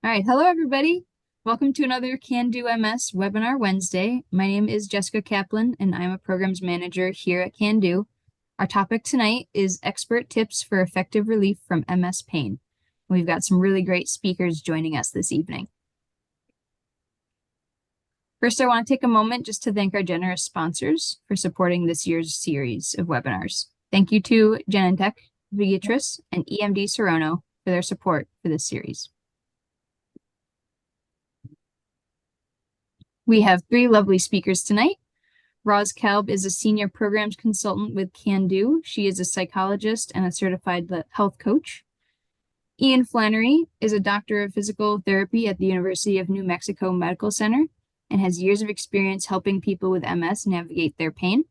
All right, hello everybody. Welcome to another Can Do MS Webinar Wednesday. My name is Jessica Kaplan, and I'm a programs manager here at Can Do. Our topic tonight is expert tips for effective relief from MS pain. We've got some really great speakers joining us this evening. First, I want to take a moment just to thank our generous sponsors for supporting this year's series of webinars. Thank you to Genentech, Viatris, and EMD Serono for their support for this series. We have three lovely speakers tonight. Roz Kalb is a senior programs consultant with Can Do. She is a psychologist and a certified health coach. Ian Flannery is a doctor of physical therapy at the University of New Mexico Medical Center and has years of experience helping people with MS navigate their pain.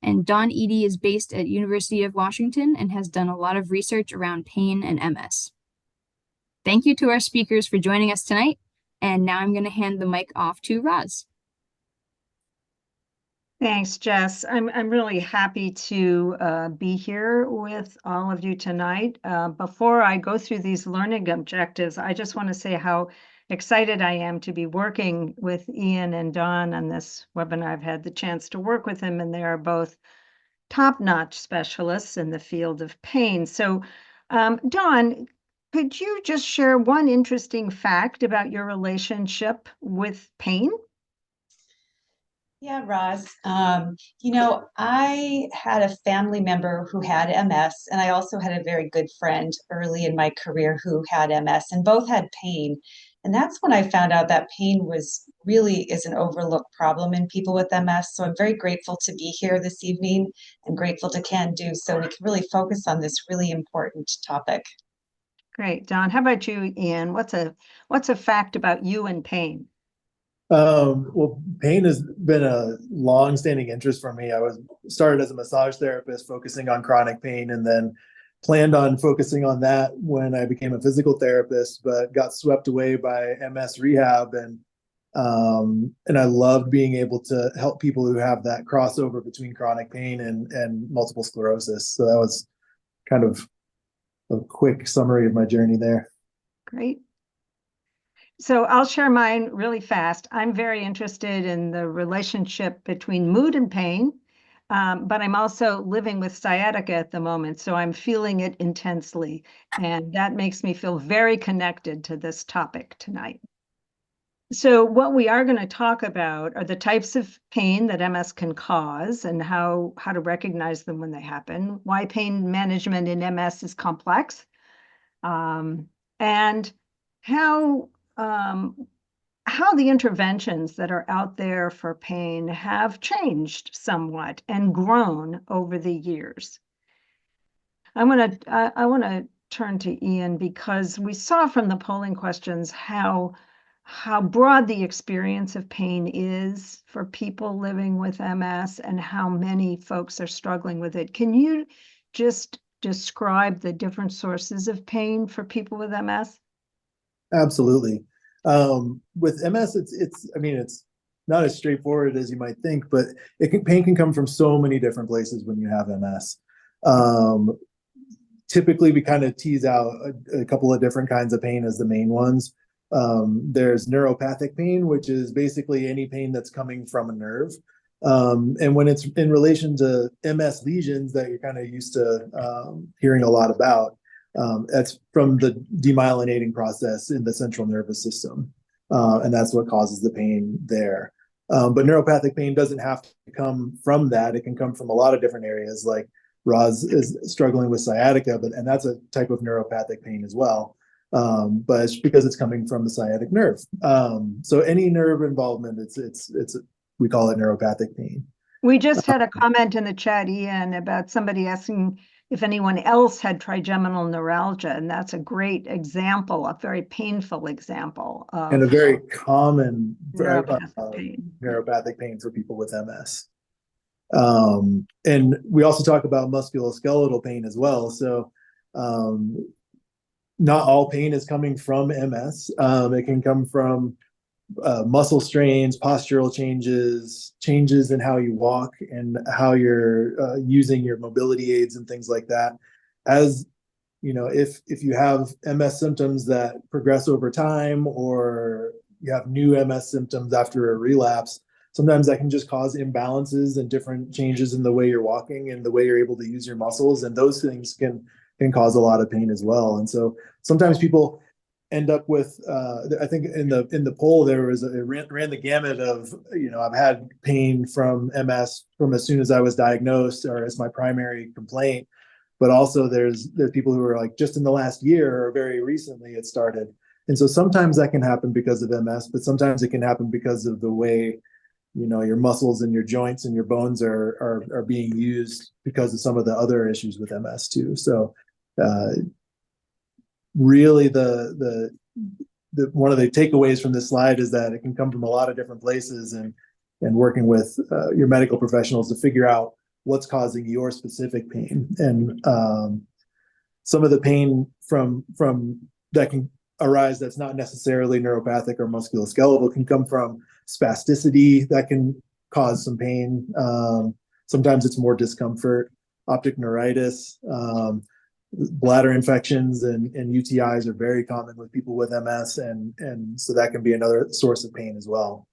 And Dawn Eady is based at University of Washington and has done a lot of research around pain and MS. Thank you to our speakers for joining us tonight. And now I'm going to hand the mic off to Roz. Thanks, Jess. I'm really happy to be here with all of you tonight. Before I go through these learning objectives, I just want to say how excited I am to be working with Ian and Dawn on this webinar. I've had the chance to work with them, and they are both top-notch specialists in the field of pain. So, Dawn, could you just share one interesting fact about your relationship with pain? Yeah, Roz. I had a family member who had MS, and I also had a very good friend early in my career who had MS, and both had pain. And that's when I found out that pain is an overlooked problem in people with MS. So I'm very grateful to be here this evening and grateful to Can Do so we can really focus on this really important topic. Great, Dawn. How about you, Ian? What's a fact about you and pain? Well, pain has been a long-standing interest for me. I was started as a massage therapist, focusing on chronic pain, and then planned on focusing on that when I became a physical therapist, but got swept away by MS rehab, and I loved being able to help people who have that crossover between chronic pain and multiple sclerosis. So that was kind of a quick summary of my journey there. Great. So I'll share mine really fast. I'm very interested in the relationship between mood and pain, but I'm also living with sciatica at the moment, so I'm feeling it intensely. And that makes me feel very connected to this topic tonight. So what we are going to talk about are the types of pain that MS can cause and how to recognize them when they happen, why pain management in MS is complex, and how the interventions that are out there for pain have changed somewhat and grown over the years. I want to turn to Ian because we saw from the polling questions how broad the experience of pain is for people living with MS and how many folks are struggling with it. Can you just describe the different sources of pain for people with MS? Absolutely. With MS, it's not as straightforward as you might think, but pain can come from so many different places when you have MS. Typically, we kind of tease out a couple of different kinds of pain as the main ones. There's neuropathic pain, which is basically any pain that's coming from a nerve. And when it's in relation to MS lesions that you're kind of used to hearing a lot about, that's from the demyelinating process in the central nervous system. And that's what causes the pain there. But neuropathic pain doesn't have to come from that. It can come from a lot of different areas, like Roz is struggling with sciatica, and that's a type of neuropathic pain as well. But it's because it's coming from the sciatic nerve. So any nerve involvement, we call it neuropathic pain. We just had a comment in the chat, Ian, about somebody asking if anyone else had trigeminal neuralgia, and that's a great example, a very painful example of and a very common neuropathic pain for people with MS. And we also talk about musculoskeletal pain as well. So not all pain is coming from MS. It can come from muscle strains, postural changes in how you walk and how you're using your mobility aids and things like that. As if you have MS symptoms that progress over time, or you have new MS symptoms after a relapse, sometimes that can just cause imbalances and different changes in the way you're walking and the way you're able to use your muscles. And those things can cause a lot of pain as well. And so sometimes people end up with, I think in the poll, it ran the gamut of, I've had pain from MS from as soon as I was diagnosed or as my primary complaint. But also there's people who are like just in the last year or very recently it started. And so sometimes that can happen because of MS, but sometimes it can happen because of the way, your muscles and your joints and your bones are being used because of some of the other issues with MS too. So really the one of the takeaways from this slide is that it can come from a lot of different places, and working with your medical professionals to figure out what's causing your specific pain. And some of the pain from that can arise that's not necessarily neuropathic or musculoskeletal can come from spasticity that can cause some pain. Sometimes it's more discomfort, optic neuritis, bladder infections and UTIs are very common with people with MS, and so that can be another source of pain as well.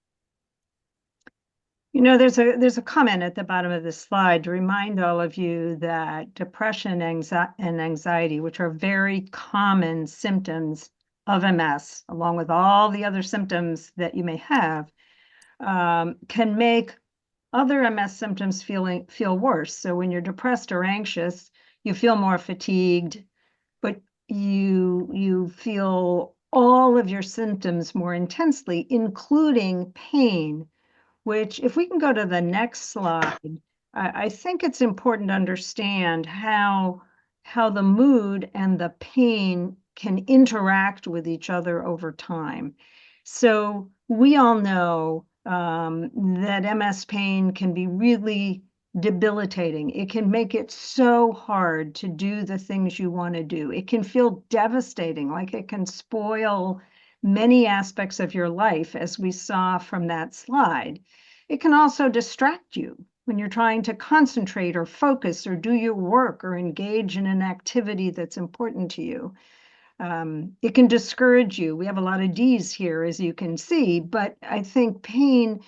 There's a comment at the bottom of this slide to remind all of you that depression and anxiety, which are very common symptoms of MS, along with all the other symptoms that you may have, can make other MS symptoms feel worse. So when you're depressed or anxious, you feel more fatigued, but you feel all of your symptoms more intensely, including pain, which if we can go to the next slide, I think it's important to understand how the mood and the pain can interact with each other over time. So we all know that MS pain can be really debilitating. It can make it so hard to do the things you want to do. It can feel devastating, like it can spoil many aspects of your life, as we saw from that slide. It can also distract you when you're trying to concentrate or focus or do your work or engage in an activity that's important to you. It can discourage you. We have a lot of D's here, as you can see, but I think pain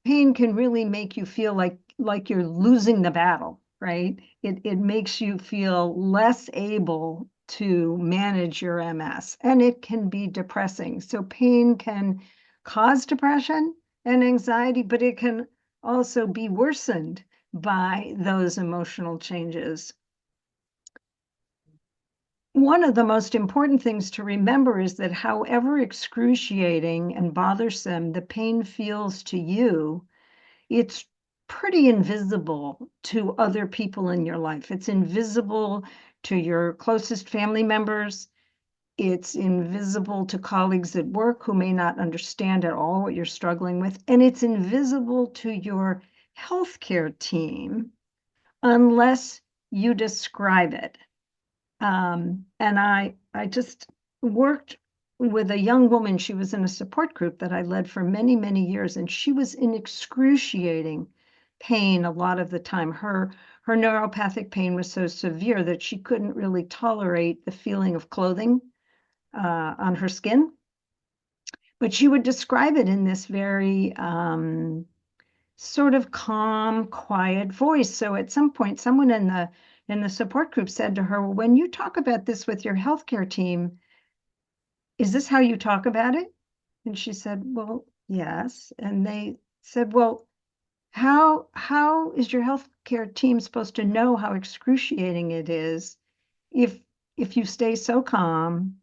can really make you feel like you're losing the battle, right? It makes you feel less able to manage your MS, and it can be depressing. So pain can cause depression and anxiety, but it can also be worsened by those emotional changes. One of the most important things to remember is that however excruciating and bothersome the pain feels to you, it's pretty invisible to other people in your life. It's invisible to your closest family members. It's invisible to colleagues at work who may not understand at all what you're struggling with. And it's invisible to your healthcare team unless you describe it. And I just worked with a young woman. She was in a support group that I led for many, many years, and she was in excruciating pain a lot of the time. Her neuropathic pain was so severe that she couldn't really tolerate the feeling of clothing on her skin. But she would describe it in this very sort of calm, quiet voice. So at some point, someone in the support group said to her, well, when you talk about this with your healthcare team, is this how you talk about it? And she said, well, yes. And they said, well, how is your healthcare team supposed to know how excruciating it is if you stay so calm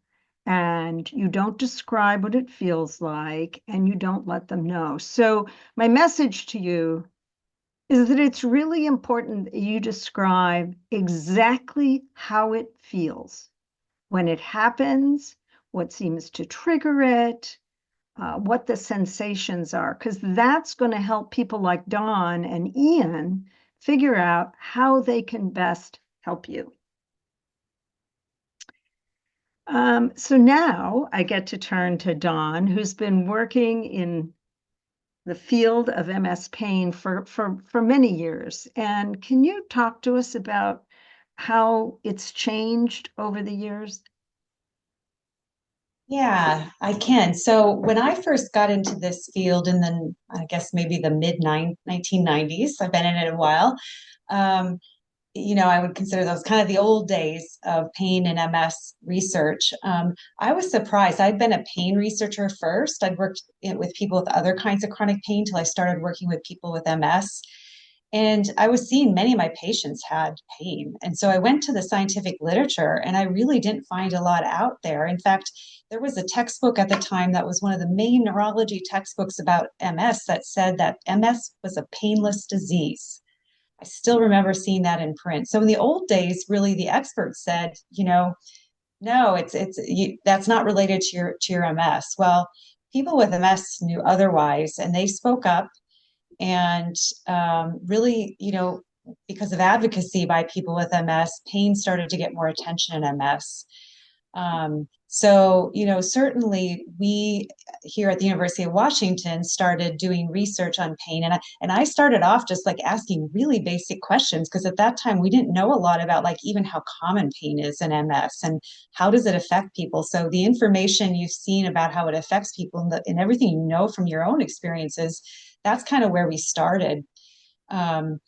and you don't describe what it feels like and you don't let them know? So my message to you is that it's really important that you describe exactly how it feels when it happens, what seems to trigger it, what the sensations are, because that's going to help people like Dawn and Ian figure out how they can best help you. So now I get to turn to Dawn, who's been working in the field of MS pain for many years. And can you talk to us about how it's changed over the years? Yeah, I can. So when I first got into this field in the, I guess maybe the mid 1990s, I've been in it a while. Um, I would consider those kind of the old days of pain and MS research. I was surprised. I'd been a pain researcher first. I'd worked with people with other kinds of chronic pain till I started working with people with MS. And I was seeing many of my patients had pain. And so I went to the scientific literature and I really didn't find a lot out there. In fact, there was a textbook at the time that was one of the main neurology textbooks about MS that said that MS was a painless disease. I still remember seeing that in print. So in the old days, really the experts said, no, that's not related to your MS. Well, people with MS knew otherwise, and they spoke up and really, because of advocacy by people with MS, pain started to get more attention in MS. So, certainly we here at the University of Washington started doing research on pain. And I started off just like asking really basic questions because at that time we didn't know a lot about like even how common pain is in MS and how does it affect people. So the information you've seen about how it affects people and everything you know from your own experiences, that's kind of where we started. Um,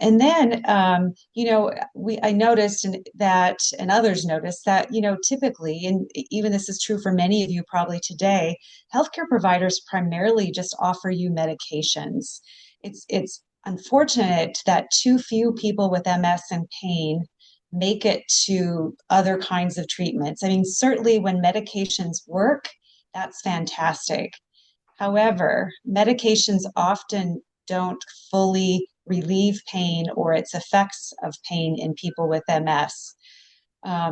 and then, I noticed and others noticed that, typically, and even this is true for many of you probably today, healthcare providers primarily just offer you medications. It's unfortunate that too few people with MS and pain make it to other kinds of treatments. I mean, certainly when medications work, that's fantastic. However, medications often don't fully relieve pain or its effects of pain in people with MS.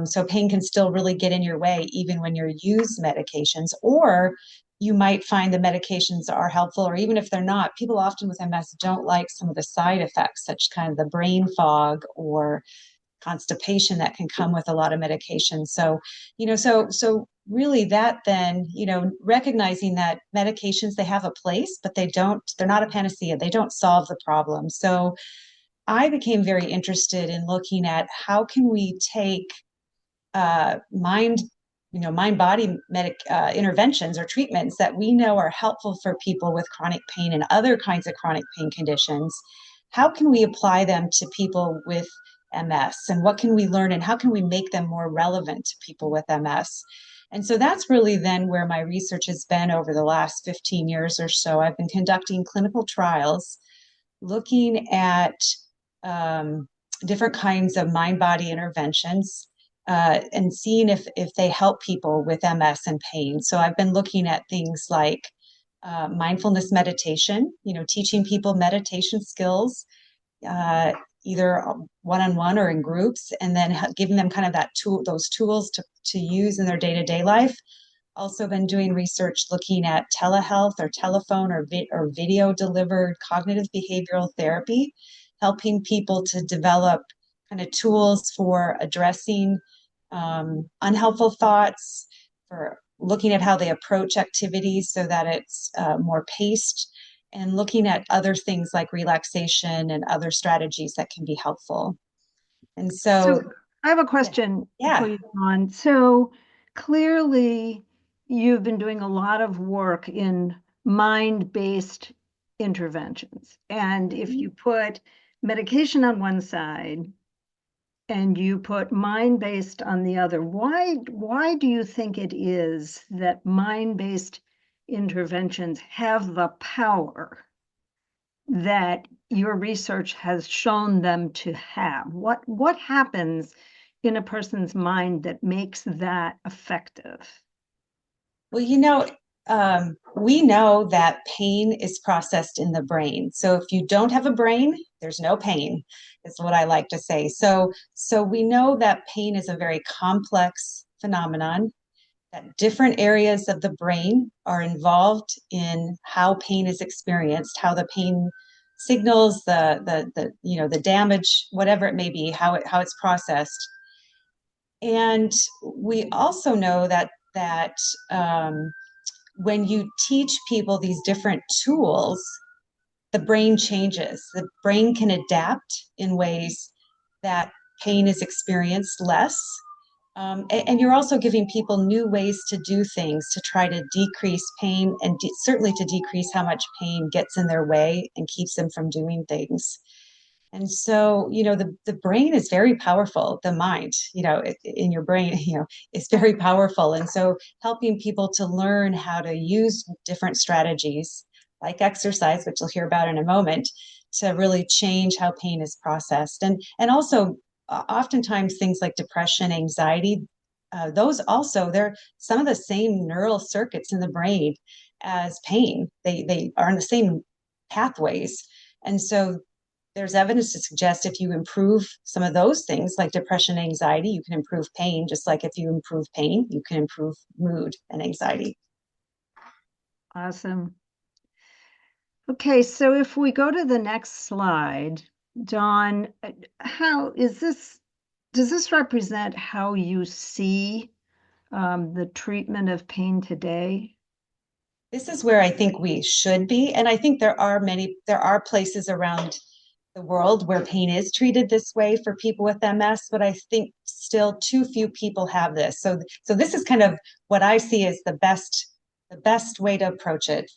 So pain can still really get in your way even when you use medications, or you might find the medications are helpful, or even if they're not, people often with MS don't like some of the side effects, such kind of the brain fog or constipation that can come with a lot of medication. So really that then, recognizing that medications, they have a place, but they're not a panacea. They don't solve the problem. So I became very interested in looking at how can we take mind body interventions or treatments that we know are helpful for people with chronic pain and other kinds of chronic pain conditions. How can we apply them to people with MS, and what can we learn and how can we make them more relevant to people with MS? And so that's really then where my research has been over the last 15 years or so. I've been conducting clinical trials looking at um, different kinds of mind body interventions and seeing if they help people with MS and pain. So I've been looking at things like mindfulness meditation, teaching people meditation skills, uh, either one-on-one or in groups, and then giving them kind of those tools to use in their day-to-day life. Also been doing research looking at telehealth or telephone or video delivered cognitive behavioral therapy, helping people to develop kind of tools for addressing unhelpful thoughts, for looking at how they approach activities so that it's more paced, and looking at other things like relaxation and other strategies that can be helpful. And So so, I have a question yeah. before you go on. So clearly, you've been doing a lot of work in mind-based interventions. And if you put medication on one side and you put mind-based on the other, why do you think it is that mind-based interventions have the power that your research has shown them to have? What happens in a person's mind that makes that effective? Well, we know that pain is processed in the brain. So if you don't have a brain, there's no pain, is what I like to say. So we know that pain is a very complex phenomenon, that different areas of the brain are involved in how pain is experienced, how the pain signals, the damage, whatever it may be, how it's processed. And we also know that when you teach people these different tools, the brain changes. The brain can adapt in ways that pain is experienced less. And you're also giving people new ways to do things to try to decrease pain and certainly to decrease how much pain gets in their way and keeps them from doing things. And so, the brain is very powerful. The mind, in your brain, is very powerful. And so helping people to learn how to use different strategies like exercise, which you'll hear about in a moment, to really change how pain is processed. And also oftentimes things like depression, anxiety, those also, they're some of the same neural circuits in the brain as pain. They are in the same pathways. And so there's evidence to suggest if you improve some of those things like depression, anxiety, you can improve pain, just like if you improve pain, you can improve mood and anxiety. Awesome. Okay, so if we go to the next slide, Dawn, does this represent how you see the treatment of pain today? This is where I think we should be. And I think there are places around the world where pain is treated this way for people with MS, but I think still too few people have this. So this is kind of what I see as the best way to approach it.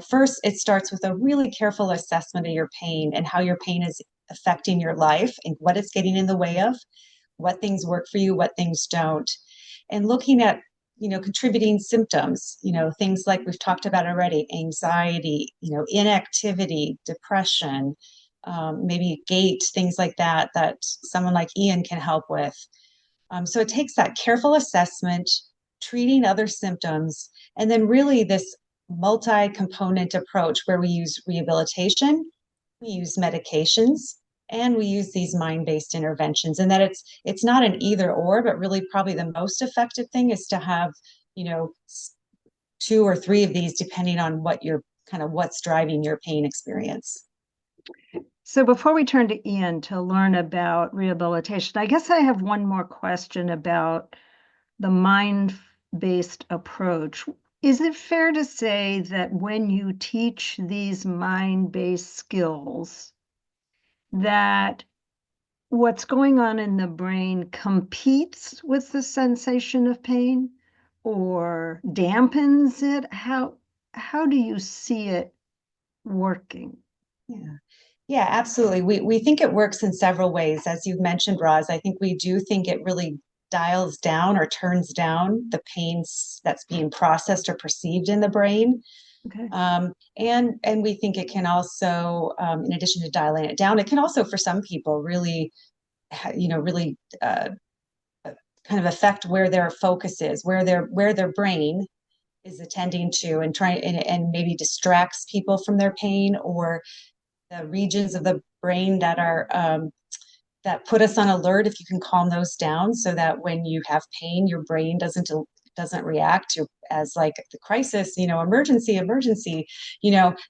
First, it starts with a really careful assessment of your pain and how your pain is affecting your life and what it's getting in the way of, what things work for you, what things don't, and looking at contributing symptoms, things like we've talked about already, anxiety, inactivity, depression, maybe gait, things like that someone like Ian can help with. So it takes that careful assessment, treating other symptoms, and then really this multi-component approach where we use rehabilitation, we use medications, and we use these mind-based interventions. And that it's not an either or, but really probably the most effective thing is to have, 2 or 3 of these depending on what's driving your pain experience. So before we turn to Ian to learn about rehabilitation, I guess I have one more question about the mind-based approach. Is it fair to say that when you teach these mind-based skills, that what's going on in the brain competes with the sensation of pain or dampens it? How do you see it working? Yeah, absolutely. We think it works in several ways. As you've mentioned, Roz, I think we do think it really dials down or turns down the pain that's being processed or perceived in the brain. Okay. And we think it can also, in addition to dialing it down, it can also, for some people, really, really kind of affect where their focus is, where their brain is attending to, and maybe distracts people from their pain, or the regions of the brain that are that put us on alert, if you can calm those down so that when you have pain, your brain doesn't react as like the crisis, emergency,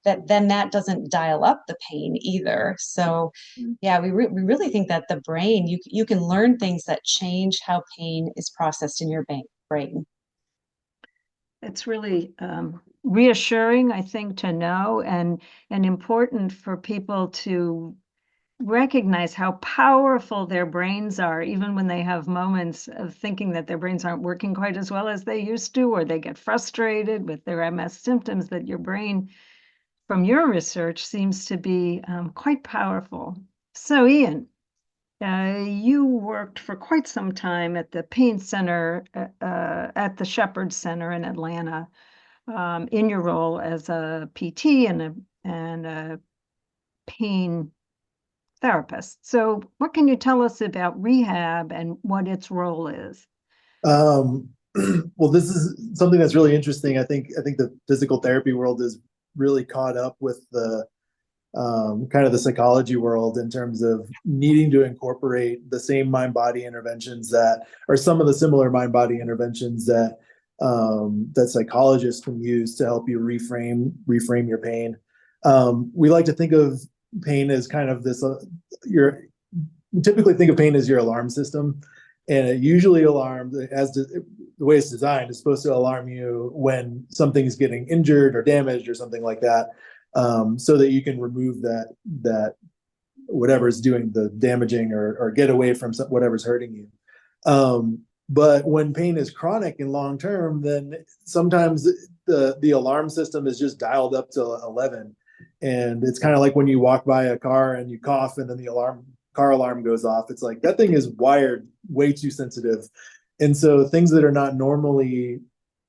that doesn't dial up the pain either. So yeah, we really think that the brain, you can learn things that change how pain is processed in your brain. It's really reassuring, I think, to know and important for people to recognize how powerful their brains are, even when they have moments of thinking that their brains aren't working quite as well as they used to, or they get frustrated with their MS symptoms, that your brain, from your research, seems to be quite powerful. So, Ian, you worked for quite some time at the pain center at the Shepherd Center in Atlanta, in your role as a PT and a pain therapist. So what can you tell us about rehab and what its role is? Well, this is something that's really interesting. I think the physical therapy world is really caught up with the kind of the psychology world in terms of needing to incorporate the same mind-body interventions that are some of the similar mind-body interventions that that psychologists can use to help you reframe your pain. We like to think of pain as kind of this, you typically think of pain as your alarm system, and it usually alarms, the way it's designed, is supposed to alarm you when something's getting injured or damaged or something like that, so that you can remove that whatever's doing the damaging or get away from whatever's hurting you. But when pain is chronic and long term, then sometimes the alarm system is just dialed up to 11. And it's kind of like when you walk by a car and you cough and then the car alarm goes off. It's like that thing is wired way too sensitive. And so things that are not normally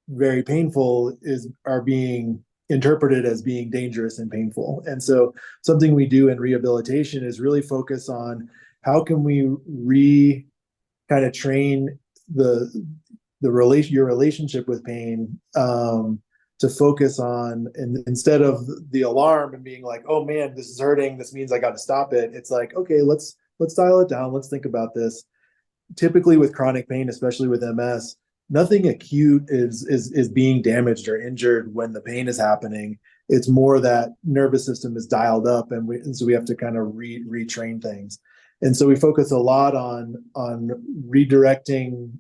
very painful are being interpreted as being dangerous and painful. And so something we do in rehabilitation is really focus on how can we kind of train your relationship with pain, to focus on, and instead of the alarm and being like, oh man, this is hurting, this means I got to stop it. It's like, okay, let's dial it down. Let's think about this. Typically with chronic pain, especially with MS, nothing acute is being damaged or injured when the pain is happening. It's more that nervous system is dialed up, and so we have to kind of retrain things. And so we focus a lot on redirecting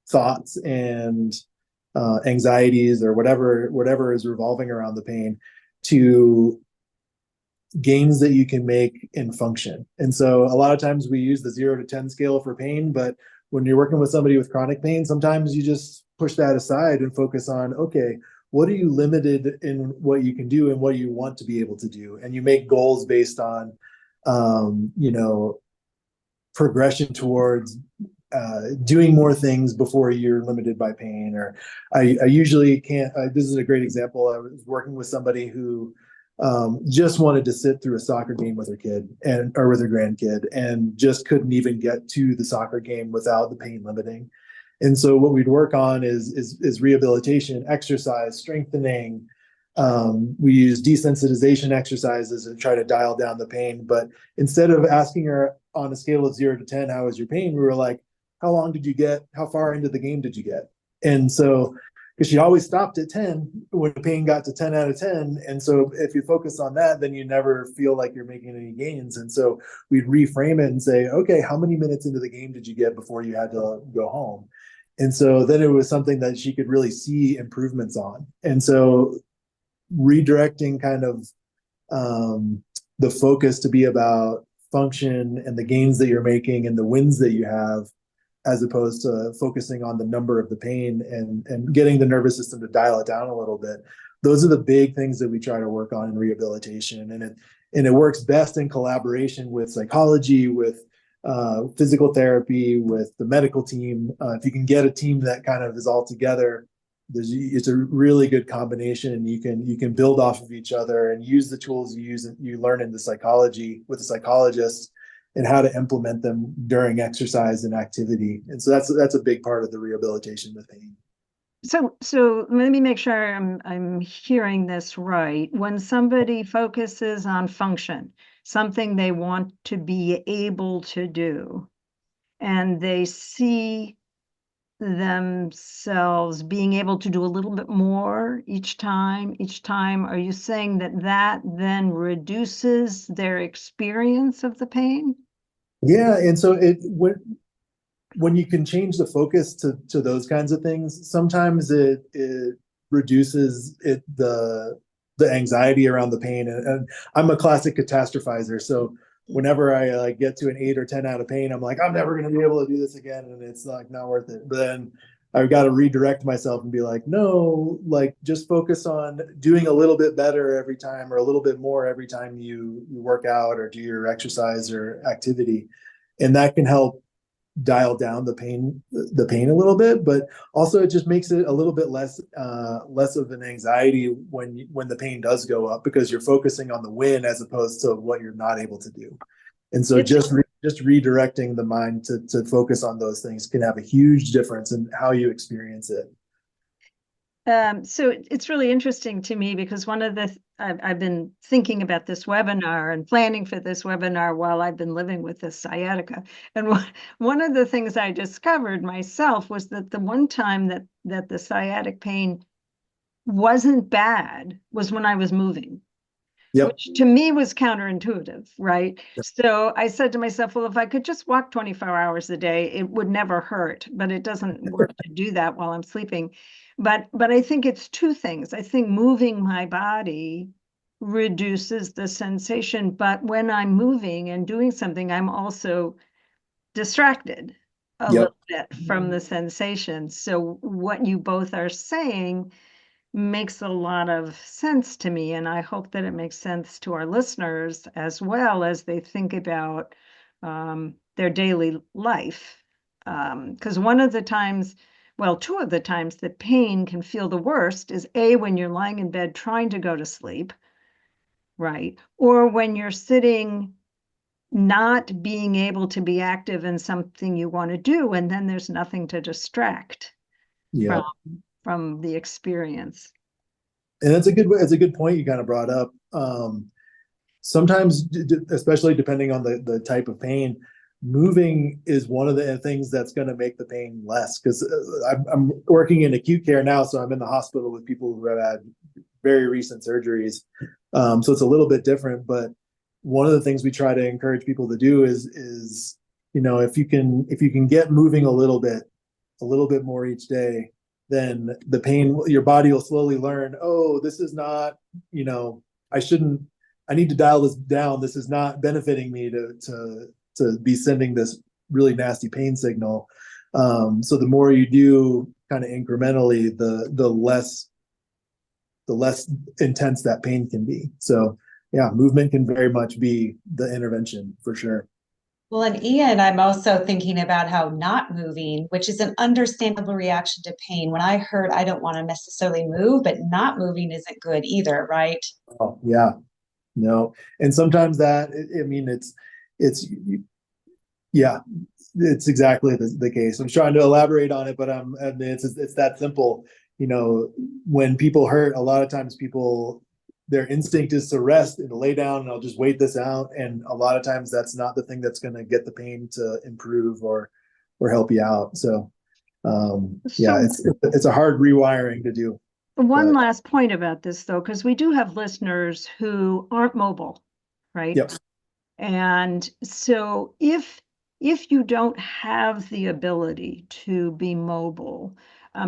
thoughts and anxieties or whatever is revolving around the pain to gains that you can make in function. And so a lot of times we use the 0 to 10 scale for pain, but when you're working with somebody with chronic pain, sometimes you just push that aside and focus on, okay, what are you limited in what you can do and what you want to be able to do? And you make goals based on, progression towards doing more things before you're limited by pain. Or I usually can't, this is a great example. I was working with somebody who just wanted to sit through a soccer game with her kid or with her grandkid, and just couldn't even get to the soccer game without the pain limiting. And so what we'd work on is rehabilitation, exercise, strengthening. We use desensitization exercises and try to dial down the pain. But instead of asking her on a scale of 0 to 10, how was your pain? We were like, how long did you get? How far into the game did you get? And so, because she always stopped at 10 when the pain got to 10 out of 10. And so if you focus on that, then you never feel like you're making any gains. And so we'd reframe it and say, okay, how many minutes into the game did you get before you had to go home? And so then it was something that she could really see improvements on. And so redirecting kind of the focus to be about function and the gains that you're making and the wins that you have, as opposed to focusing on the number of the pain and getting the nervous system to dial it down a little bit. Those are the big things that we try to work on in rehabilitation. And it works best in collaboration with psychology, with physical therapy, with the medical team. If you can get a team that kind of is all together, it's a really good combination. You can build off of each other and use the tools you learn in the psychology with a psychologist, and how to implement them during exercise and activity. And so that's a big part of the rehabilitation with pain. So let me make sure I'm hearing this right. When somebody focuses on function, something they want to be able to do, and they see themselves being able to do a little bit more each time, are you saying that then reduces their experience of the pain? Yeah. And so when you can change the focus to those kinds of things, sometimes it reduces the anxiety around the pain. And I'm a classic catastrophizer. So whenever I get to an 8 or 10 out of pain, I'm like, I'm never going to be able to do this again. And it's like not worth it. But then I've got to redirect myself and be like, no, like just focus on doing a little bit better every time, or a little bit more every time you work out or do your exercise or activity. And that can help dial down the pain a little bit, but also it just makes it a little bit less of an anxiety when the pain does go up, because you're focusing on the win as opposed to what you're not able to do. And so just redirecting the mind to focus on those things can have a huge difference in how you experience it. So it's really interesting to me, because one of the I've been thinking about this webinar and planning for this webinar while I've been living with this sciatica. And one of the things I discovered myself was that the one time that the sciatic pain wasn't bad was when I was moving. Yep. Which to me was counterintuitive, right? Yep. So I said to myself, well, if I could just walk 24 hours a day, it would never hurt, but it doesn't work to do that while I'm sleeping. But I think it's two things. I think moving my body reduces the sensation, but when I'm moving and doing something, I'm also distracted a Yep. little bit from the sensation. So what you both are saying makes a lot of sense to me, and I hope that it makes sense to our listeners as well as they think about their daily life. Because one of the times, well, two of the times that pain can feel the worst is A, when you're lying in bed trying to go to sleep, right? Or when you're sitting not being able to be active in something you want to do, and then there's nothing to distract Yeah. from the experience. And that's a good point you kind of brought up. Sometimes, especially depending on the type of pain, moving is one of the things that's going to make the pain less. Because I'm working in acute care now, so I'm in the hospital with people who have had very recent surgeries. So it's a little bit different. But one of the things we try to encourage people to do is if you can get moving a little bit more each day, then the pain, your body will slowly learn, oh, this is not, I need to dial this down. This is not benefiting me to be sending this really nasty pain signal. So the more you do kind of incrementally, the less intense that pain can be. So yeah, movement can very much be the intervention for sure. Well, and Ian, I'm also thinking about how not moving, which is an understandable reaction to pain. When I heard I don't want to necessarily move, but not moving isn't good either, right? Oh yeah, no. And sometimes that, I mean, it's, yeah, it's exactly the case. I'm trying to elaborate on it, but it's that simple. When people hurt, a lot of times their instinct is to rest and to lay down and I'll just wait this out. And a lot of times that's not the thing that's going to get the pain to improve or help you out. So yeah, it's a hard rewiring to do. One last point about this, though, because we do have listeners who aren't mobile, right? Yep. And so if you don't have the ability to be mobile,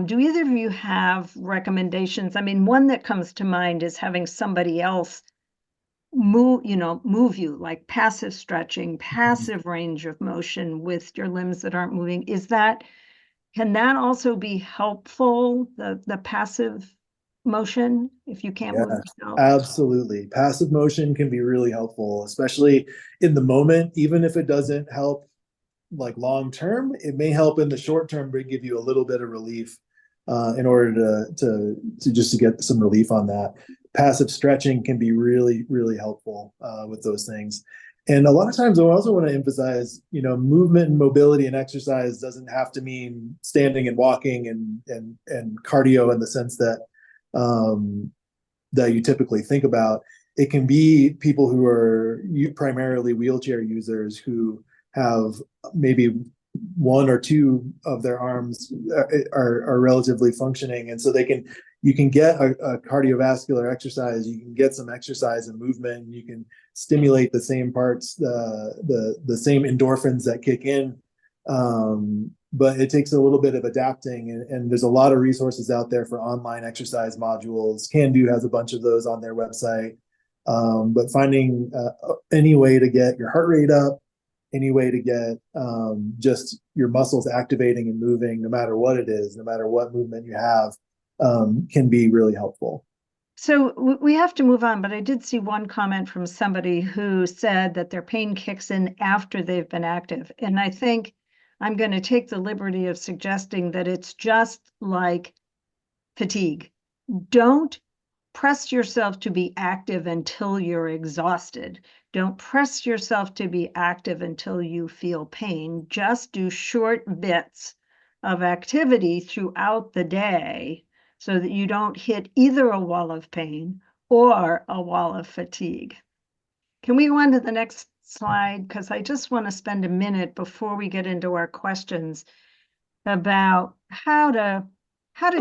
do either of you have recommendations? I mean, one that comes to mind is having somebody else move you, like passive stretching, passive range of motion with your limbs that aren't moving. Can that also be helpful, the passive motion, if you can't move yourself? Absolutely. Passive motion can be really helpful, especially in the moment. Even if it doesn't help like long term, it may help in the short term, but give you a little bit of relief in order to get some relief on that. Passive stretching can be really, really helpful with those things. And a lot of times I also want to emphasize, movement and mobility and exercise doesn't have to mean standing and walking and cardio in the sense that that you typically think about. It can be people who are primarily wheelchair users who have maybe one or two of their arms are relatively functioning, and so you can get a cardiovascular exercise, you can get some exercise and movement, and you can stimulate the same parts, the same endorphins that kick in. But it takes a little bit of adapting, and there's a lot of resources out there for online exercise modules. Can-Do has a bunch of those on their website. But finding any way to get your heart rate up, any way to get just your muscles activating and moving, no matter what it is, no matter what movement you have, can be really helpful. So we have to move on, but I did see one comment from somebody who said that their pain kicks in after they've been active. And I think I'm going to take the liberty of suggesting that it's just like fatigue. Don't press yourself to be active until you're exhausted. Don't press yourself to be active until you feel pain. Just do short bits of activity throughout the day so that you don't hit either a wall of pain or a wall of fatigue. Can we go on to the next slide? Because I just want to spend a minute before we get into our questions about how to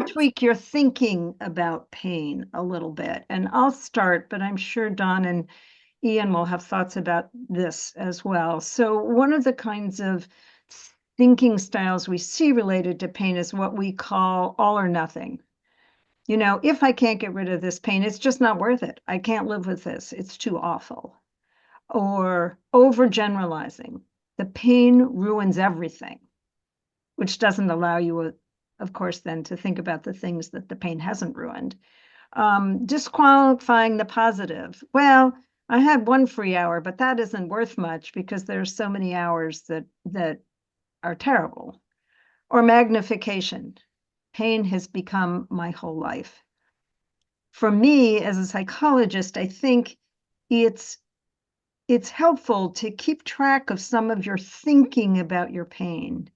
tweak your thinking about pain a little bit. And I'll start, but I'm sure Don and Ian will have thoughts about this as well. So one of the kinds of thinking styles we see related to pain is what we call all or nothing. you know, if I can't get rid of this pain, it's just not worth it. I can't live with this. It's too awful. Or overgeneralizing. The pain ruins everything, which doesn't allow you, of course, then to think about the things that the pain hasn't ruined. Disqualifying the positive. Well, I had one free hour, but that isn't worth much because there's so many hours that are terrible. Or magnification. Pain has become my whole life. For me, as a psychologist, I think it's helpful to keep track of some of your thinking about your pain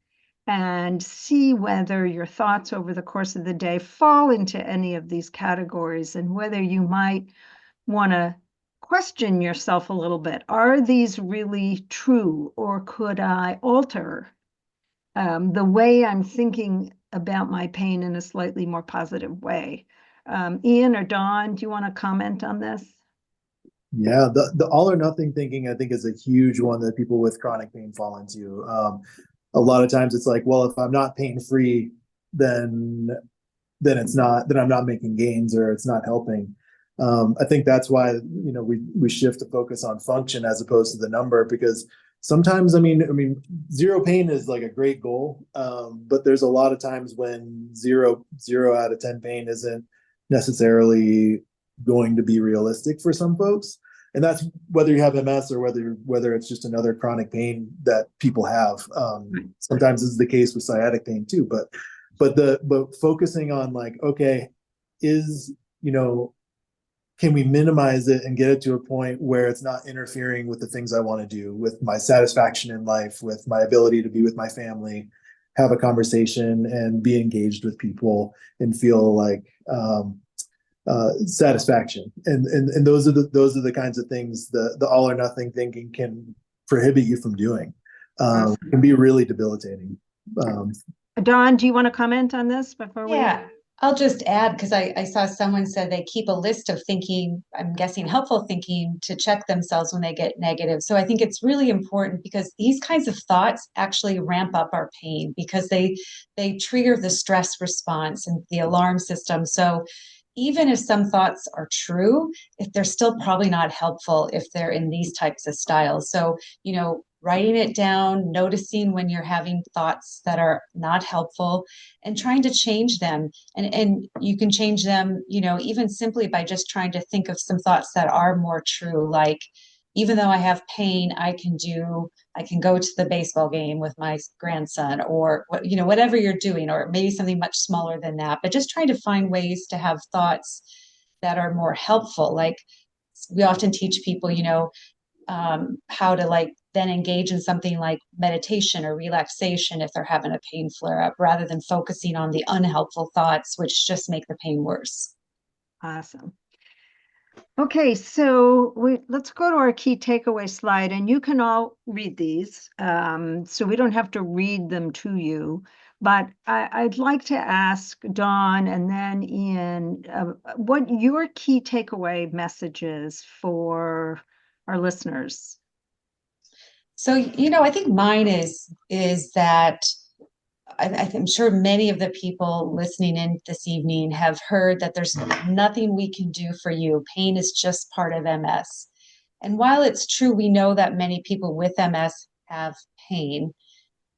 and see whether your thoughts over the course of the day fall into any of these categories and whether you might want to question yourself a little bit. Are these really true, or could I alter the way I'm thinking about my pain in a slightly more positive way? Ian or Dawn, do you want to comment on this? Yeah, the all or nothing thinking, I think, is a huge one that people with chronic pain fall into. A lot of times it's like, well, if I'm not pain free, then then I'm not making gains, or it's not helping. I think that's why, we shift to focus on function as opposed to the number, because sometimes, zero pain is like a great goal, but there's a lot of times when zero out of 10 pain isn't necessarily going to be realistic for some folks. And that's whether you have MS or whether it's just another chronic pain that people have. Sometimes this is the case with sciatic pain too, but focusing on, like, okay, can we minimize it and get it to a point where it's not interfering with the things I want to do, with my satisfaction in life, with my ability to be with my family, have a conversation and be engaged with people and feel like satisfaction. And those are the kinds of things the all or nothing thinking can prohibit you from doing. Can be really debilitating. Dawn, do you want to comment on this before we? Yeah, I'll just add, because I saw someone said they keep a list of thinking, I'm guessing helpful thinking, to check themselves when they get negative. So I think it's really important, because these kinds of thoughts actually ramp up our pain, because they trigger the stress response and the alarm system. So even if some thoughts are true, if they're still probably not helpful if they're in these types of styles. So, writing it down, noticing when you're having thoughts that are not helpful, and trying to change them. And you can change them, even simply by just trying to think of some thoughts that are more true, like, even though I have pain, I can go to the baseball game with my grandson, or whatever you're doing, or maybe something much smaller than that. But just trying to find ways to have thoughts that are more helpful. Like, we often teach people, how to, like, then engage in something like meditation or relaxation if they're having a pain flare up, rather than focusing on the unhelpful thoughts, which just make the pain worse. Awesome. Okay, so let's go to our key takeaway slide, and you can all read these, so we don't have to read them to you. But I'd like to ask Dawn and then Ian what your key takeaway message is for our listeners. So, I think mine is that I'm sure many of the people listening in this evening have heard that there's nothing we can do for you. Pain is just part of MS. And while it's true, we know that many people with MS have pain,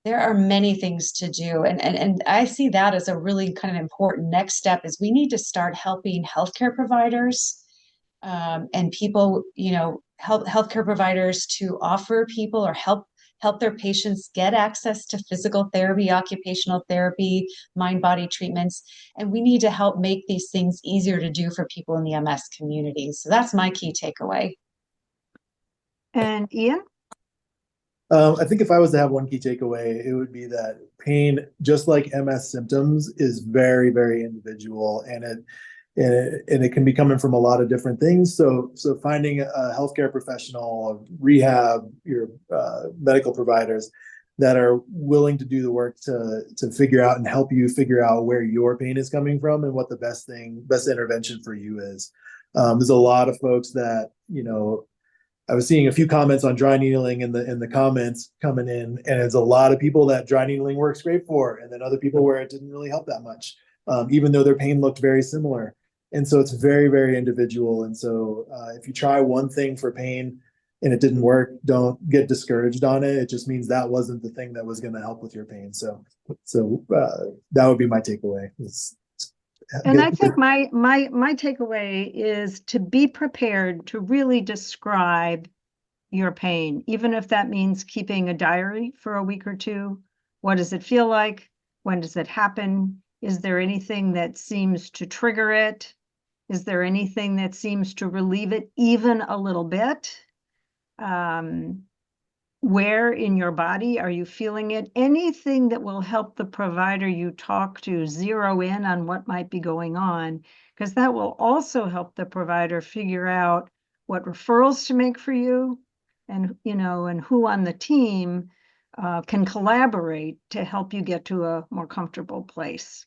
there are many things to do. And I see that as a really kind of important next step, is we need to start helping healthcare providers, and people, healthcare providers, to offer people, or help their patients get access to physical therapy, occupational therapy, mind-body treatments. And we need to help make these things easier to do for people in the MS community. So that's my key takeaway. And Ian? I think if I was to have one key takeaway, it would be that pain, just like MS symptoms, is very, very individual, and it can be coming from a lot of different things. So finding a healthcare professional, rehab, your medical providers that are willing to do the work to figure out and help you figure out where your pain is coming from and what the best intervention for you is. There's a lot of folks that, I was seeing a few comments on dry needling in the comments coming in, and it's a lot of people that dry needling works great for, and then other people where it didn't really help that much. even though their pain looked very similar. And so it's very, very individual. And so if you try one thing for pain and it didn't work, don't get discouraged on it. It just means that wasn't the thing that was going to help with your pain. So that would be my takeaway. And I think my takeaway is to be prepared to really describe your pain, even if that means keeping a diary for a week or two. What does it feel like? When does it happen? Is there anything that seems to trigger it? Is there anything that seems to relieve it even a little bit? Where in your body are you feeling it? Anything that will help the provider you talk to zero in on what might be going on, because that will also help the provider figure out what referrals to make for you, and and who on the team can collaborate to help you get to a more comfortable place.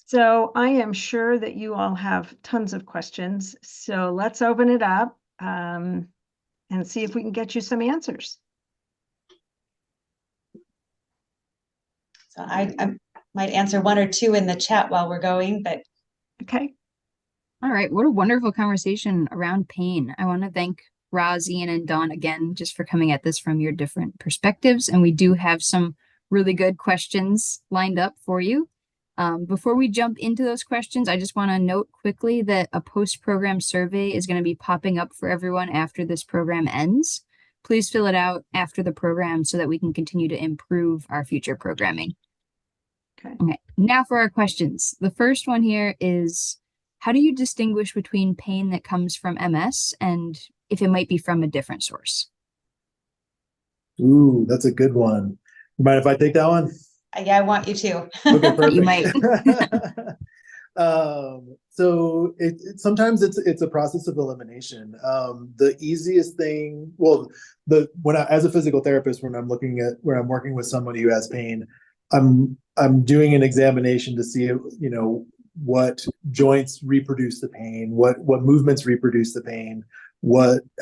So I am sure that you all have tons of questions. So let's open it up and see if we can get you some answers. So I might answer one or two in the chat while we're going, but. Okay. All right. What a wonderful conversation around pain. I want to thank Roz, Ian, and Dawn again, just for coming at this from your different perspectives. And we do have some really good questions lined up for you. Before we jump into those questions, I just want to note quickly that a post-program survey is going to be popping up for everyone after this program ends. Please fill it out after the program so that we can continue to improve our future programming. Okay, now for our questions. The first one here is, how do you distinguish between pain that comes from MS and if it might be from a different source? Ooh, that's a good one. You mind if I take that one? Yeah, I want you to. Okay, perfect. You might. So sometimes it's a process of elimination. The easiest thing, well, as a physical therapist, when I'm working with somebody who has pain, I'm doing an examination to see, what joints reproduce the pain, what movements reproduce the pain,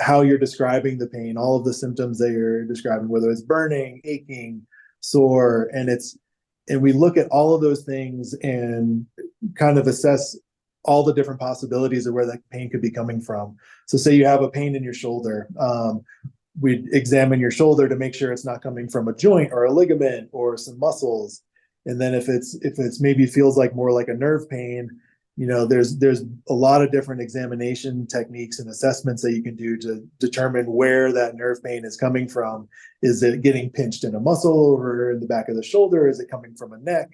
how you're describing the pain, all of the symptoms that you're describing, whether it's burning, aching, sore, and we look at all of those things and kind of assess all the different possibilities of where that pain could be coming from. So say you have a pain in your shoulder, we'd examine your shoulder to make sure it's not coming from a joint or a ligament or some muscles. And then if it's maybe feels like more like a nerve pain, there's a lot of different examination techniques and assessments that you can do to determine where that nerve pain is coming from. Is it getting pinched in a muscle or in the back of the shoulder? Is it coming from a neck?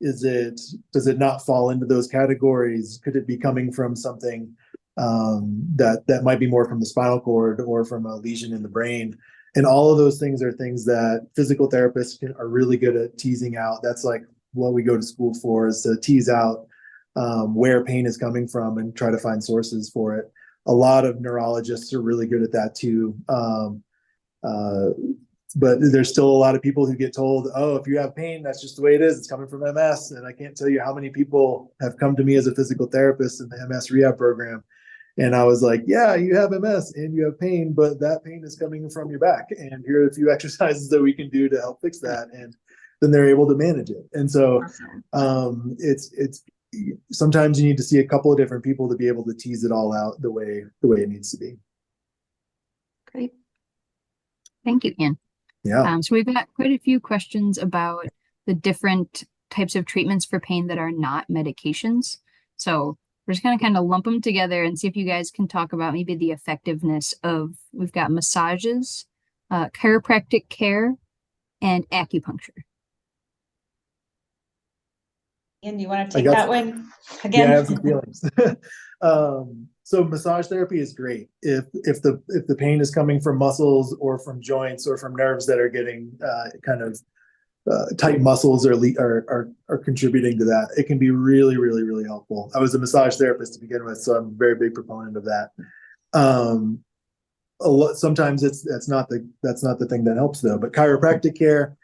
Does it not fall into those categories? Could it be coming from something that might be more from the spinal cord or from a lesion in the brain? And all of those things are things that physical therapists are really good at teasing out. That's like what we go to school for, is to tease out where pain is coming from and try to find sources for it. A lot of neurologists are really good at that too. But there's still a lot of people who get told, oh, if you have pain, that's just the way it is. It's coming from MS. And I can't tell you how many people have come to me as a physical therapist in the MS rehab program. And I was like, yeah, you have MS and you have pain, but that pain is coming from your back. And here are a few exercises that we can do to help fix that. And then they're able to manage it. And so it's sometimes you need to see a couple of different people to be able to tease it all out the way it needs to be. Great. Thank you, Ian. Yeah. So we've got quite a few questions about the different types of treatments for pain that are not medications. So we're just going to kind of lump them together and see if you guys can talk about maybe the effectiveness of, we've got massages, chiropractic care, and acupuncture. Ian, you want to take that one again? Yeah, I have some feelings. So massage therapy is great if the pain is coming from muscles or from joints or from nerves that are getting kind of tight muscles or are contributing to that. It can be really, really, really helpful. I was a massage therapist to begin with, so I'm a very big proponent of that. Sometimes that's not the thing that helps though. But chiropractic care.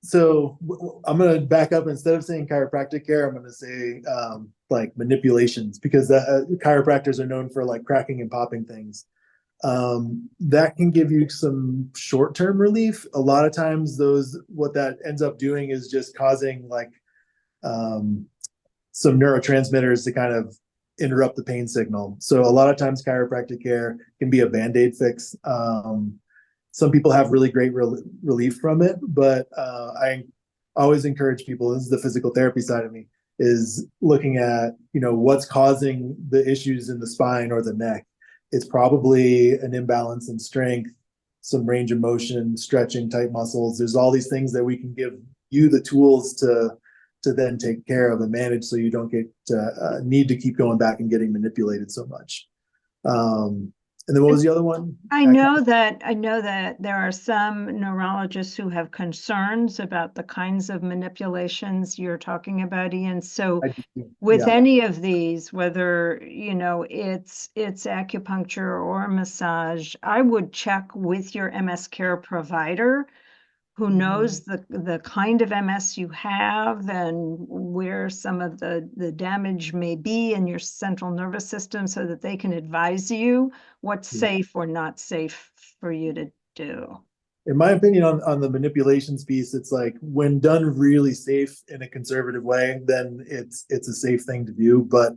So I'm going to back up. Instead of saying chiropractic care, I'm going to say like manipulations, because chiropractors are known for like cracking and popping things. That can give you some short-term relief. A lot of times what that ends up doing is just causing like some neurotransmitters to kind of interrupt the pain signal. So a lot of times chiropractic care can be a Band-Aid fix. Some people have really great relief from it, but I always encourage people, this is the physical therapy side of me, is looking at, what's causing the issues in the spine or the neck. It's probably an imbalance in strength, some range of motion, stretching tight muscles. There's all these things that we can give you the tools to then take care of and manage, so you don't get need to keep going back and getting manipulated so much. And then what was the other one? I know that there are some neurologists who have concerns about the kinds of manipulations you're talking about, Ian. So with any of these, whether, it's acupuncture or massage, I would check with your MS care provider who knows the kind of MS you have and where some of the damage may be in your central nervous system, so that they can advise you what's safe or not safe for you to do. In my opinion, on the manipulations piece, it's like when done really safe in a conservative way, then it's a safe thing to do. But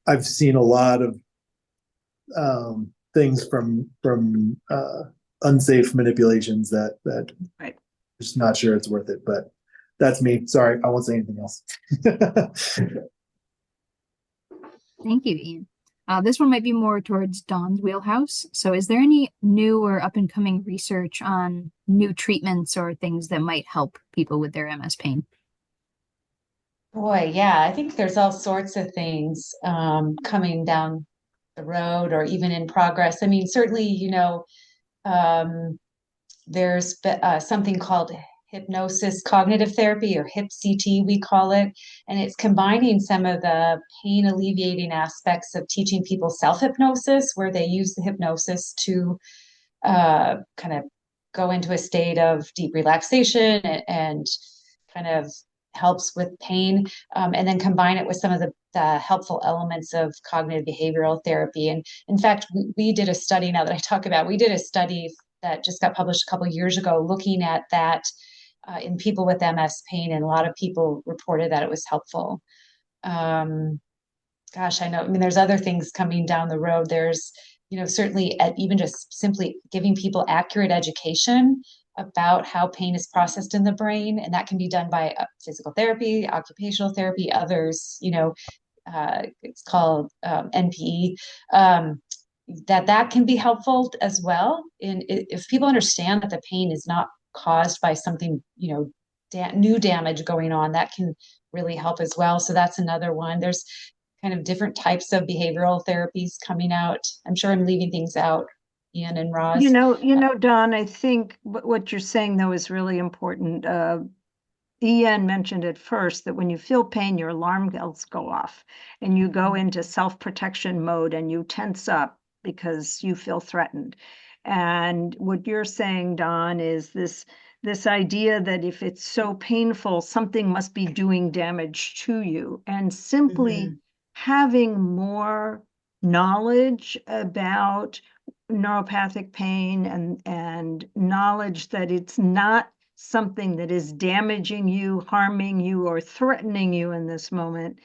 I've seen a lot of things from unsafe manipulations that right. Just not sure it's worth it, but that's me. Sorry, I won't say anything else. Thank you, Ian. This one might be more towards Dawn's wheelhouse. So is there any new or up and coming research on new treatments or things that might help people with their MS pain? Boy, yeah, I think there's all sorts of things coming down the road or even in progress. I mean, certainly, there's something called hypnosis cognitive therapy, or HIP-CT, we call it. And it's combining some of the pain alleviating aspects of teaching people self-hypnosis, where they use the hypnosis to kind of go into a state of deep relaxation and kind of helps with pain, and then combine it with some of the helpful elements of cognitive behavioral therapy. And in fact, we did a study, now that I talk about, we did a study that just got published a couple of years ago, looking at that in people with MS pain, and a lot of people reported that it was helpful. Gosh, I know, I mean, there's other things coming down the road. There's, certainly even just simply giving people accurate education about how pain is processed in the brain, and that can be done by physical therapy, occupational therapy, others, it's called NPE. That can be helpful as well. And if people understand that the pain is not caused by something, new damage going on, that can really help as well. So that's another one. There's kind of different types of behavioral therapies coming out. I'm sure I'm leaving things out, Ian and Roz. Dawn, I think what you're saying, though, is really important. Ian mentioned at first that when you feel pain, your alarm bells go off and you go into self-protection mode and you tense up because you feel threatened. And what you're saying, Dawn, is this idea that if it's so painful, something must be doing damage to you. And simply having more knowledge about neuropathic pain and knowledge that it's not something that is damaging you, harming you, or threatening you in this moment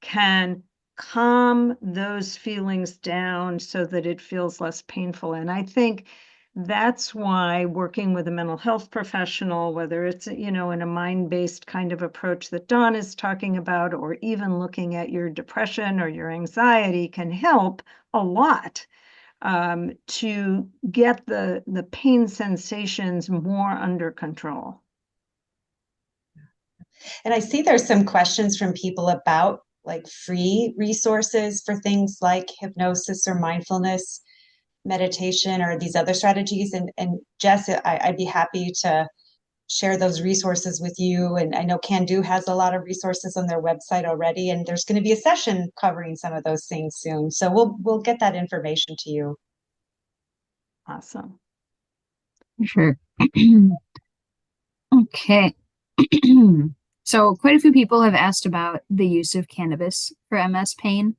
can calm those feelings down so that it feels less painful. And I think that's why working with a mental health professional, whether it's, in a mind-based kind of approach that Dawn is talking about, or even looking at your depression or your anxiety, can help a lot to get the pain sensations more under control. And I see there's some questions from people about like free resources for things like hypnosis or mindfulness meditation or these other strategies. And Jess, I'd be happy to share those resources with you. And I know Can Do has a lot of resources on their website already, and there's going to be a session covering some of those things soon. So we'll get that information to you. Awesome. Sure. Okay. So quite a few people have asked about the use of cannabis for MS pain.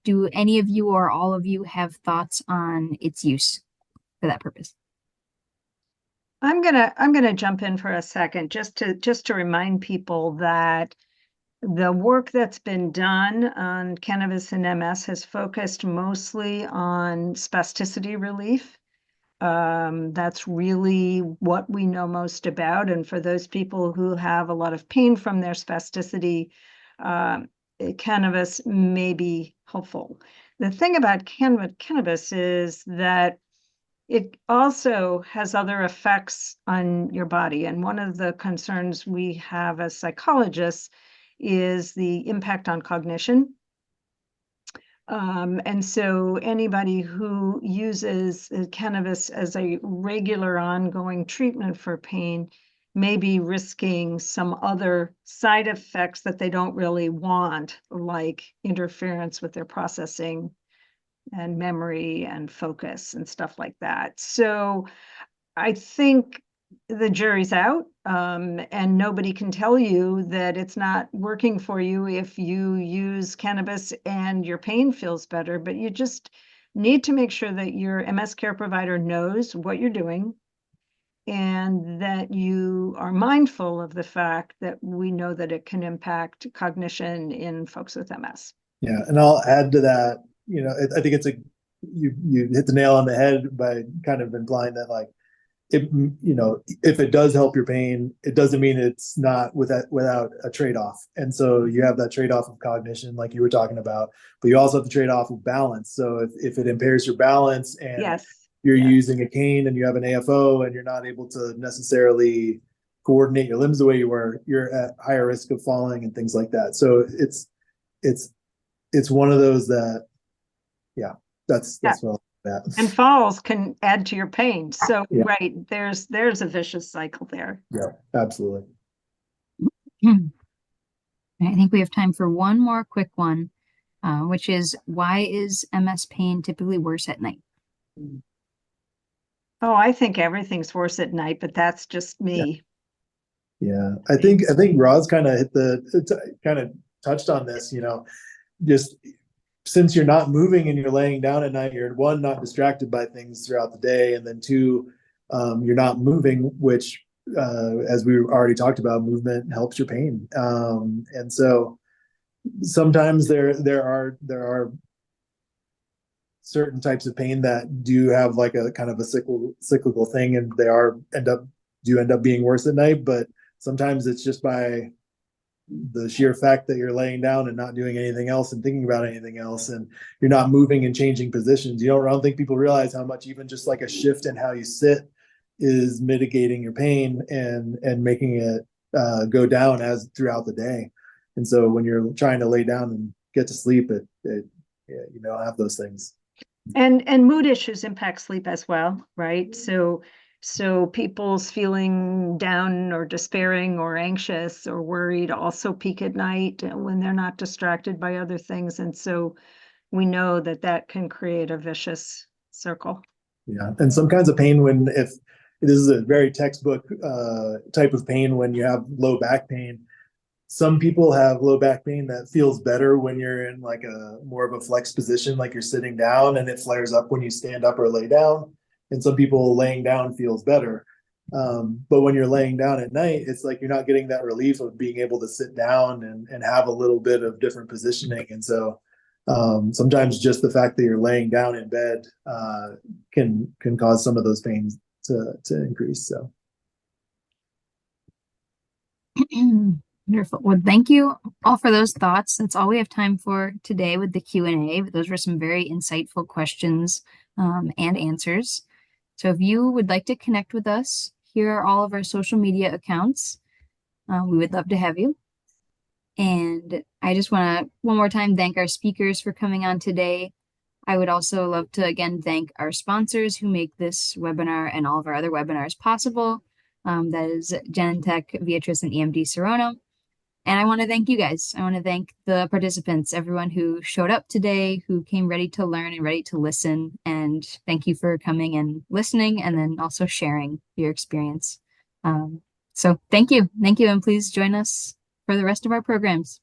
Do any of you or all of you have thoughts on its use for that purpose? I'm gonna jump in for a second just to remind people that the work that's been done on cannabis and MS has focused mostly on spasticity relief. That's really what we know most about. And for those people who have a lot of pain from their spasticity, cannabis may be helpful. The thing about cannabis is that it also has other effects on your body. And one of the concerns we have as psychologists is the impact on cognition. And so anybody who uses cannabis as a regular ongoing treatment for pain may be risking some other side effects that they don't really want, like interference with their processing and memory and focus and stuff like that. So I think the jury's out, and nobody can tell you that it's not working for you if you use cannabis and your pain feels better, but you just need to make sure that your MS care provider knows what you're doing and that you are mindful of the fact that we know that it can impact cognition in folks with MS. Yeah, and I'll add to that, I think you hit the nail on the head by kind of implying that, like, if it does help your pain, it doesn't mean it's not without a trade-off. And so you have that trade-off of cognition, like you were talking about, but you also have the trade-off of balance. So if it impairs your balance and Yes. you're Yes. using a cane and you have an AFO and you're not able to necessarily coordinate your limbs the way you were, you're at higher risk of falling and things like that. So it's one of those that, yeah, that's what I'll that. And falls can add to your pain. So Yeah. right, there's a vicious cycle there. Yeah, absolutely. I think we have time for one more quick one, which is, why is MS pain typically worse at night? Oh, I think everything's worse at night, but that's just me. Yeah, I think Roz kind of kind of touched on this, just since you're not moving and you're laying down at night, you're, one, not distracted by things throughout the day, and then two, you're not moving, which, as we already talked about, movement helps your pain. And so sometimes there are certain types of pain that do have like a kind of a cyclical thing, and they end up being worse at night. But sometimes it's just by the sheer fact that you're laying down and not doing anything else and thinking about anything else, and you're not moving and changing positions. I don't think people realize how much even just like a shift in how you sit is mitigating your pain and making it go down as throughout the day. And so when you're trying to lay down and get to sleep, you don't have those things. And mood issues impact sleep as well, right? So people's feeling down or despairing or anxious or worried also peak at night when they're not distracted by other things. And so we know that can create a vicious circle. Yeah, and some kinds of pain, if this is a very textbook type of pain, when you have low back pain, some people have low back pain that feels better when you're in like a more of a flex position, like you're sitting down, and it flares up when you stand up or lay down. And some people laying down feels better. But when you're laying down at night, it's like you're not getting that relief of being able to sit down and have a little bit of different positioning. And so sometimes just the fact that you're laying down in bed can cause some of those pains to increase. So Wonderful. Well, thank you all for those thoughts. That's all we have time for today with the Q&A. But those were some very insightful questions and answers. So if you would like to connect with us, here are all of our social media accounts. We would love to have you. And I just want to one more time thank our speakers for coming on today. I would also love to again thank our sponsors who make this webinar and all of our other webinars possible. That is Genentech, Viatris, and EMD Serono. And I want to thank you guys. I want to thank the participants, everyone who showed up today, who came ready to learn and ready to listen. And thank you for coming and listening, and then also sharing your experience. So thank you. Thank you. And please join us for the rest of our programs.